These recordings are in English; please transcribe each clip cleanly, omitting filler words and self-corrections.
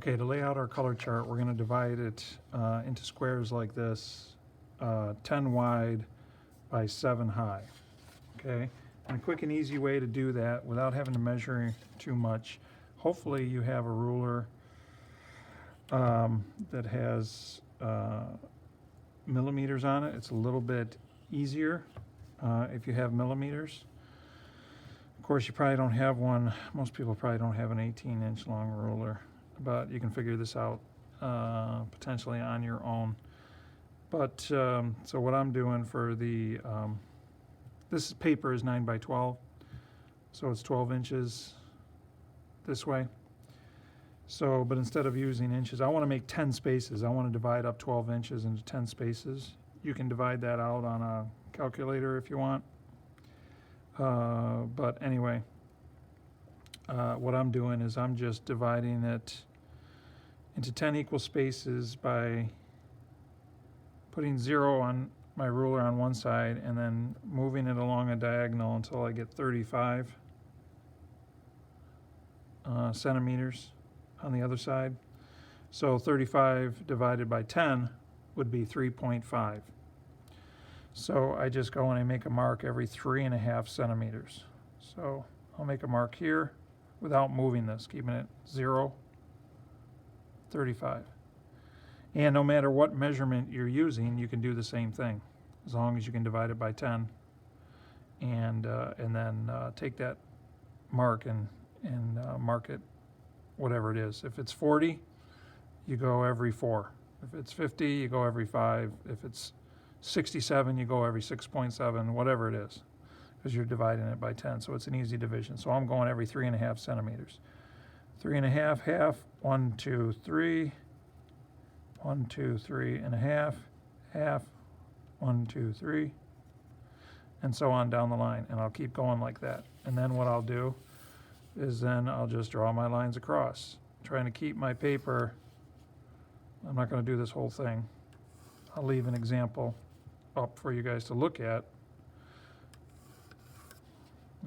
Okay, to lay out our color chart, we're going to divide it into squares like this, 10 wide by 7 high. Okay, and a quick and easy way to do that without having to measure too much. Hopefully you have a ruler that has millimeters on it. It's a little bit easier if you have millimeters. Of course, you probably don't have one. Most people probably don't have an 18-inch long ruler, but you can figure this out potentially on your own. But so what I'm doing for the this paper is 9 by 12, so it's 12 inches this way. So, but instead of using inches, I want to make 10 spaces. I want to divide up 12 inches into 10 spaces. You can divide that out on a calculator if you want. But anyway, what I'm doing is I'm just dividing it into 10 equal spaces by putting 0 on my ruler on one side and then moving it along a diagonal until I get 35 centimeters on the other side. So 35 divided by 10 would be 3.5. So I just go and I make a mark every 3.5 centimeters. So I'll make a mark here without moving this, keeping it 0, 35. And no matter what measurement you're using, you can do the same thing, as long as you can divide it by 10, and then take that mark and mark it whatever it is. If it's 40, you go every 4. If it's 50, you go every 5. If it's 67, you go every 6.7, whatever it is, because you're dividing it by 10. So it's an easy division. So I'm going every 3.5 centimeters. 3.5, half, 1, 2, 3. 1, 2, 3.5, half, 1, 2, 3, and so on down the line. And I'll keep going like that. And then what I'll do is then I'll just draw my lines across, trying to keep my paper. I'm not going to do this whole thing. I'll leave an example up for you guys to look at.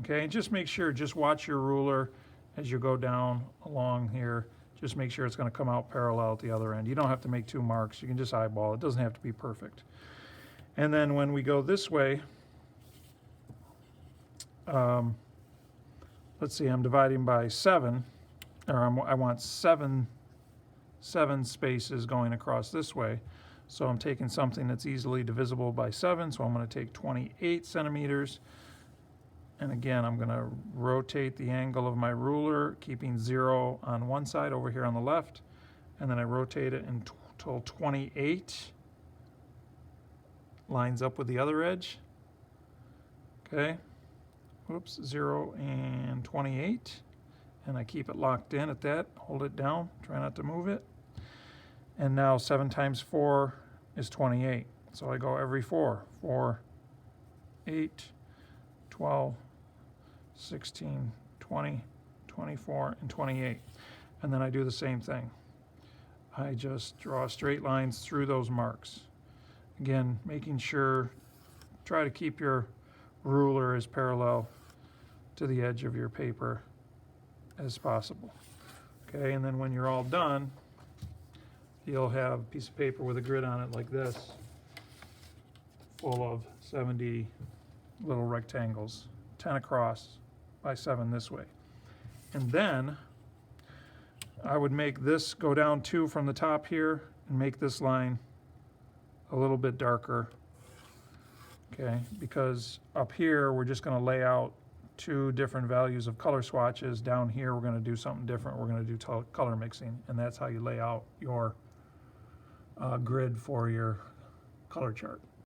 Okay, and just make sure, just watch your ruler as you go down along here. Just make sure it's going to come out parallel at the other end. You don't have to make 2 marks. You can just eyeball it. It doesn't have to be perfect. And then when we go this way, let's see, I'm dividing by 7, or I want 7 spaces going across this way. So I'm taking something that's easily divisible by 7, so I'm going to take 28 centimeters. And again, I'm going to rotate the angle of my ruler, keeping 0 on one side over here on the left, and then I rotate it until 28 lines up with the other edge. Okay, whoops, 0 and 28, and I keep it locked in at that, hold it down, try not to move it. And now 7 times 4 is 28, so I go every 4, 4, 8, 12, 16, 20, 24, and 28. And then I do the same thing. I just draw straight lines through those marks. Again, making sure, try to keep your ruler as parallel to the edge of your paper as possible. Okay, and then when you're all done, you'll have a piece of paper with a grid on it like this, full of 70 little rectangles, 10 across by 7 this way. And then I would make this go down 2 from the top here and make this line a little bit darker. Okay, because up here we're just going to lay out 2 different values of color swatches. Down here we're going to do something different. We're going to do color mixing, and that's how you lay out your grid for your color chart.